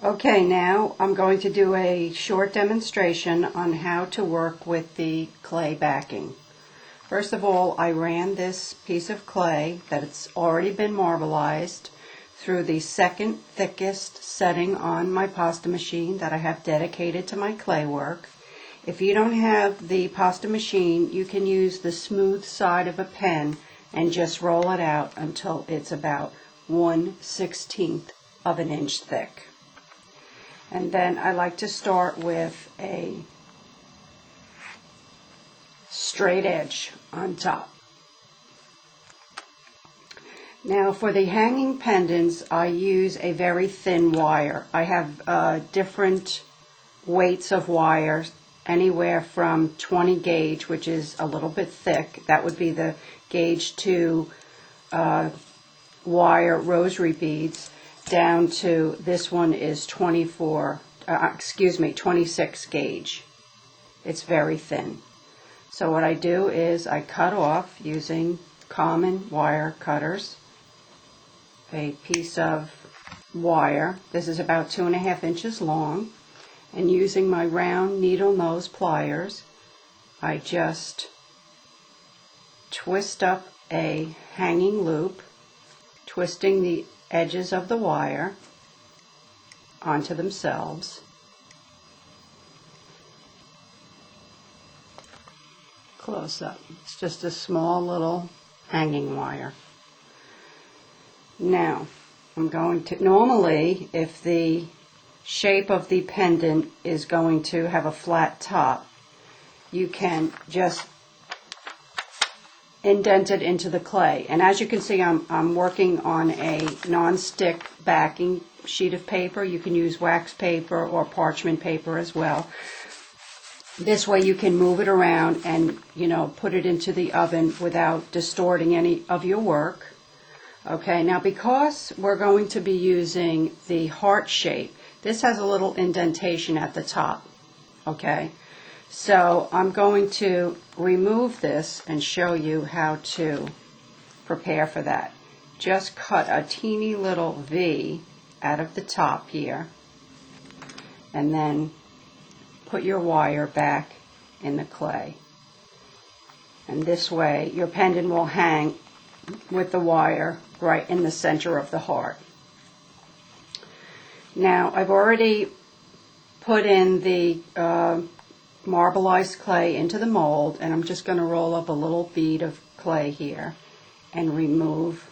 Okay, now I'm going to do a short demonstration on how to work with the clay backing. First of all, I ran this piece of clay that it's already been marbleized through the second thickest setting on my pasta machine that I have dedicated to my clay work. If you don't have the pasta machine, you can use the smooth side of a pen and just roll it out until it's about 1/16 of an inch thick. And then I like to start with a straight edge on top. Now for the hanging pendants, I use a very thin wire. I have different weights of wires, anywhere from 20 gauge, which is a little bit thick. That would be the gauge to wire rosary beads, down to this one is 26 gauge. It's very thin. So what I do is I cut off using common wire cutters a piece of wire. This is about 2.5 inches long, and using my round needle nose pliers, I just twist up a hanging loop, twisting the edges of the wire onto themselves. Close up. It's just a small little hanging wire. Now, I'm going to, normally if the shape of the pendant is going to have a flat top, you can just indent it into the clay. And as you can see, I'm working on a non-stick backing sheet of paper. You can use wax paper or parchment paper as well. This way you can move it around and, put it into the oven without distorting any of your work. Okay, now because we're going to be using the heart shape, this has a little indentation at the top. Okay, so I'm going to remove this and show you how to prepare for that. Just cut a teeny little V out of the top here, and then put your wire back in the clay. And this way your pendant will hang with the wire right in the center of the heart. Now I've already put in the marbleized clay into the mold, and I'm just going to roll up a little bead of clay here and remove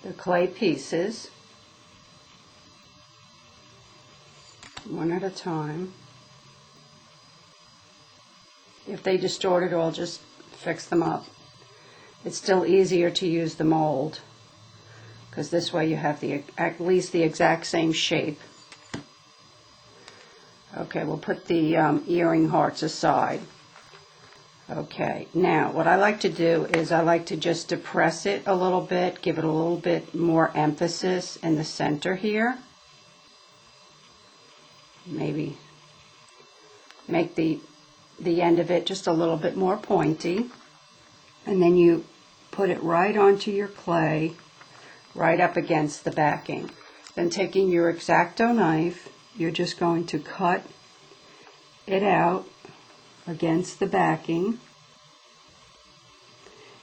the clay pieces one at a time. If they distort at all, just fix them up. It's still easier to use the mold because this way you have at least the exact same shape. Okay, we'll put the earring hearts aside. Okay, now what I like to do is I like to just depress it a little bit, give it a little bit more emphasis in the center here. Maybe make the end of it just a little bit more pointy, and then you put it right onto your clay, right up against the backing. Then taking your X-Acto knife, you're just going to cut it out against the backing.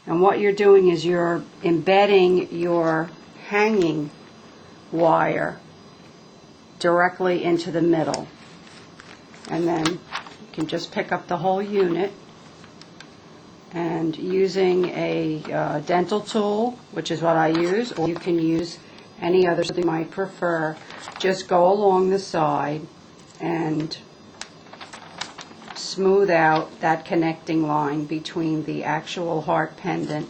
And what you're doing is you're embedding your hanging wire directly into the middle. And then you can just pick up the whole unit, and using a dental tool, which is what I use, or you can use any other you might prefer, just go along the side and smooth out that connecting line between the actual heart pendant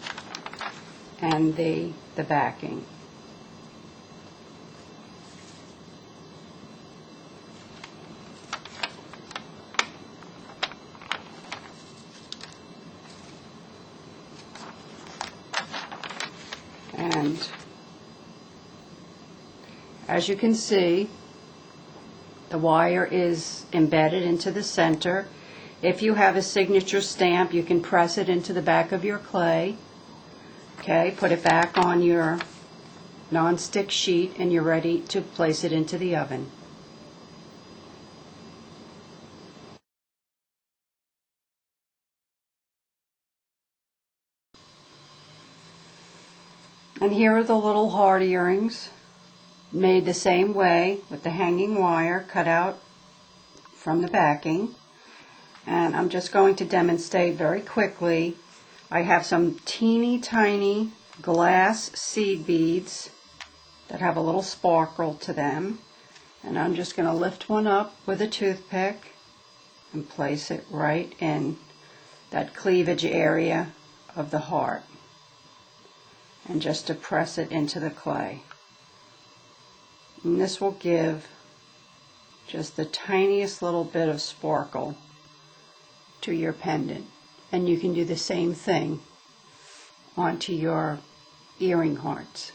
and the backing. And as you can see, the wire is embedded into the center. If you have a signature stamp, you can press it into the back of your clay. Okay, put it back on your nonstick sheet, and you're ready to place it into the oven. And here are the little heart earrings, made the same way with the hanging wire cut out from the backing. And I'm just going to demonstrate very quickly. I have some teeny tiny glass seed beads that have a little sparkle to them, and I'm just going to lift one up with a toothpick and place it right in that cleavage area of the heart, and just to press it into the clay. And this will give just the tiniest little bit of sparkle to your pendant. And you can do the same thing onto your earring hearts.